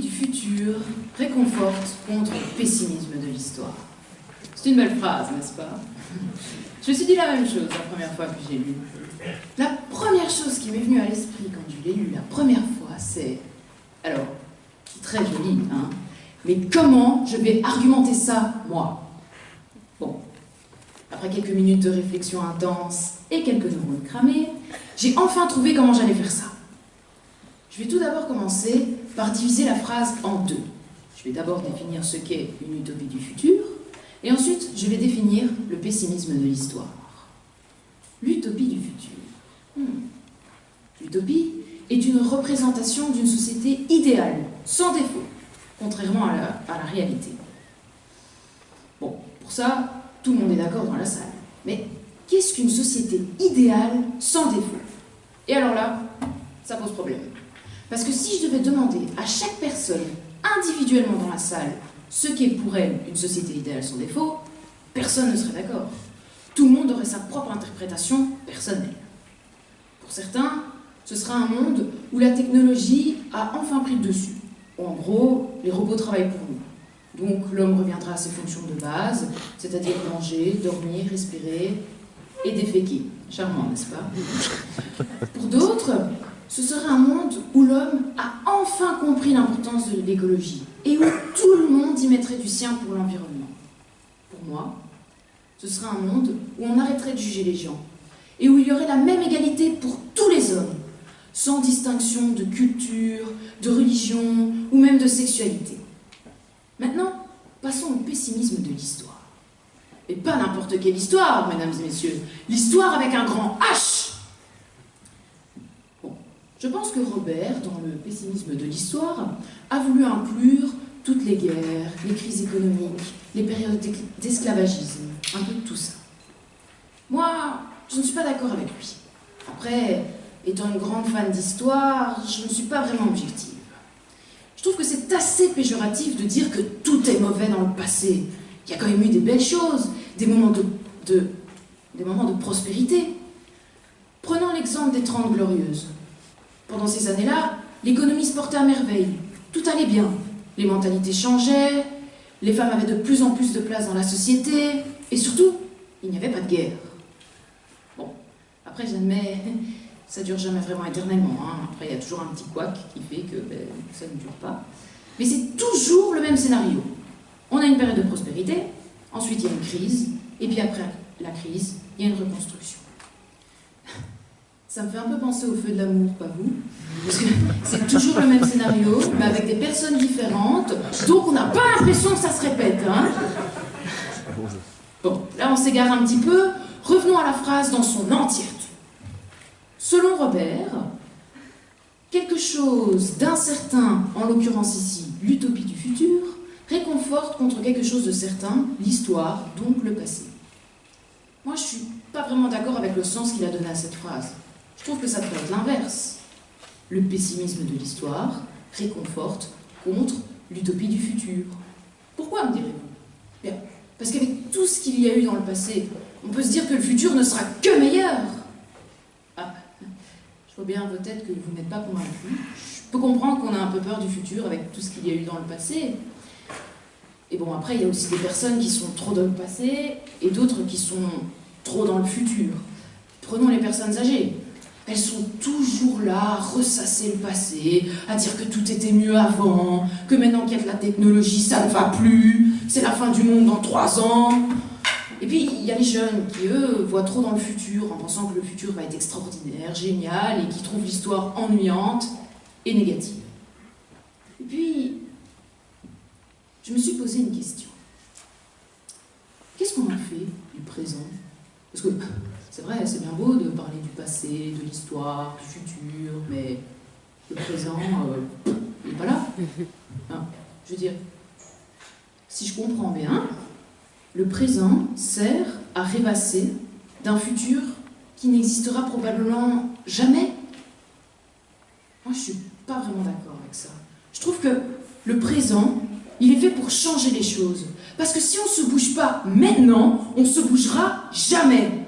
du futur réconforte contre le pessimisme de l'histoire. C'est une belle phrase, n'est-ce pas? Je me suis dit la même chose la première fois que j'ai lu. La première chose qui m'est venue à l'esprit quand je l'ai lu la première fois, c'est... Alors, c'est très joli, hein, mais comment je vais argumenter ça, moi? Bon, après quelques minutes de réflexion intense et quelques neurones cramés, j'ai enfin trouvé comment j'allais faire ça. Je vais tout d'abord commencer par diviser la phrase en deux. Je vais d'abord définir ce qu'est une utopie du futur, et ensuite je vais définir le pessimisme de l'histoire. L'utopie du futur. L'utopie est une représentation d'une société idéale, sans défaut, contrairement à la réalité. Bon, pour ça, tout le monde est d'accord dans la salle. Mais qu'est-ce qu'une société idéale sans défaut? Et alors là, ça pose problème. Parce que si je devais demander à chaque personne, individuellement dans la salle, ce qu'est pour elle une société idéale sans défaut, personne ne serait d'accord. Tout le monde aurait sa propre interprétation personnelle. Pour certains, ce sera un monde où la technologie a enfin pris le dessus. En gros, les robots travaillent pour nous. Donc l'homme reviendra à ses fonctions de base, c'est-à-dire manger, dormir, respirer et déféquer. Charmant, n'est-ce pas? Pour d'autres, ce serait un monde où l'homme a enfin compris l'importance de l'écologie et où tout le monde y mettrait du sien pour l'environnement. Pour moi, ce serait un monde où on arrêterait de juger les gens et où il y aurait la même égalité pour tous les hommes, sans distinction de culture, de religion ou même de sexualité. Maintenant, passons au pessimisme de l'histoire. Et pas n'importe quelle histoire, mesdames et messieurs. L'histoire avec un grand H. Bon, je pense que Robert, dans le pessimisme de l'histoire, a voulu inclure toutes les guerres, les crises économiques, les périodes d'esclavagisme, un peu de tout ça. Moi, je ne suis pas d'accord avec lui. Après, étant une grande fan d'histoire, je ne suis pas vraiment objective. Je trouve que c'est assez péjoratif de dire que tout est mauvais dans le passé. Il y a quand même eu des belles choses, des moments de prospérité. Prenons l'exemple des 30 Glorieuses. Pendant ces années-là, l'économie se portait à merveille. Tout allait bien. Les mentalités changeaient, les femmes avaient de plus en plus de place dans la société, et surtout, il n'y avait pas de guerre. Bon, après j'admets, ça ne dure jamais vraiment éternellement. Hein. Après, il y a toujours un petit couac qui fait que ça ne dure pas. Mais c'est toujours le même scénario. On a une période de prospérité, ensuite il y a une crise, et puis après la crise, il y a une reconstruction. Ça me fait un peu penser au feu de l'amour, pas vous? Parce que c'est toujours le même scénario, mais avec des personnes différentes, donc on n'a pas l'impression que ça se répète. Hein. Bon, là on s'égare un petit peu, revenons à la phrase dans son entièreté. Selon Robert, quelque chose d'incertain, en l'occurrence ici, l'utopie du futur, réconforte contre quelque chose de certain, l'histoire, donc le passé. Moi, je ne suis pas vraiment d'accord avec le sens qu'il a donné à cette phrase. Je trouve que ça devrait être l'inverse. Le pessimisme de l'histoire réconforte contre l'utopie du futur. Pourquoi, me direz-vous? Bien, parce qu'avec tout ce qu'il y a eu dans le passé, on peut se dire que le futur ne sera que meilleur. Ah, je vois bien peut-être que vous n'êtes pas convaincus. Je peux comprendre qu'on a un peu peur du futur avec tout ce qu'il y a eu dans le passé. Et bon, après, il y a aussi des personnes qui sont trop dans le passé et d'autres qui sont trop dans le futur. Prenons les personnes âgées. Elles sont toujours là à ressasser le passé, à dire que tout était mieux avant, que maintenant qu'il y a de la technologie, ça ne va plus, c'est la fin du monde dans 3 ans. Et puis, il y a les jeunes qui, eux, voient trop dans le futur en pensant que le futur va être extraordinaire, génial, et qui trouvent l'histoire ennuyante et négative. Et puis, je me suis posé une question. Qu'est-ce qu'on en fait du présent? Parce que c'est vrai, c'est bien beau de parler du passé, de l'histoire, du futur, mais le présent, il n'est pas là. Hein, je veux dire, si je comprends bien, le présent sert à rêvasser d'un futur qui n'existera probablement jamais. Moi, je ne suis pas vraiment d'accord avec ça. Je trouve que le présent, il est fait pour changer les choses. Parce que si on ne se bouge pas maintenant, on ne se bougera jamais.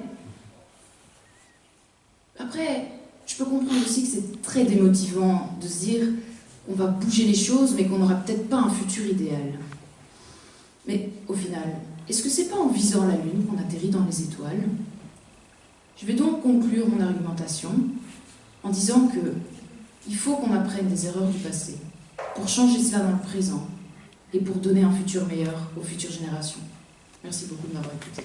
Après, je peux comprendre aussi que c'est très démotivant de se dire on va bouger les choses, mais qu'on n'aura peut-être pas un futur idéal. Mais au final, est-ce que c'est pas en visant la Lune qu'on atterrit dans les étoiles? Je vais donc conclure mon argumentation en disant que il faut qu'on apprenne des erreurs du passé pour changer cela dans le présent et pour donner un futur meilleur aux futures générations. Merci beaucoup de m'avoir écouté.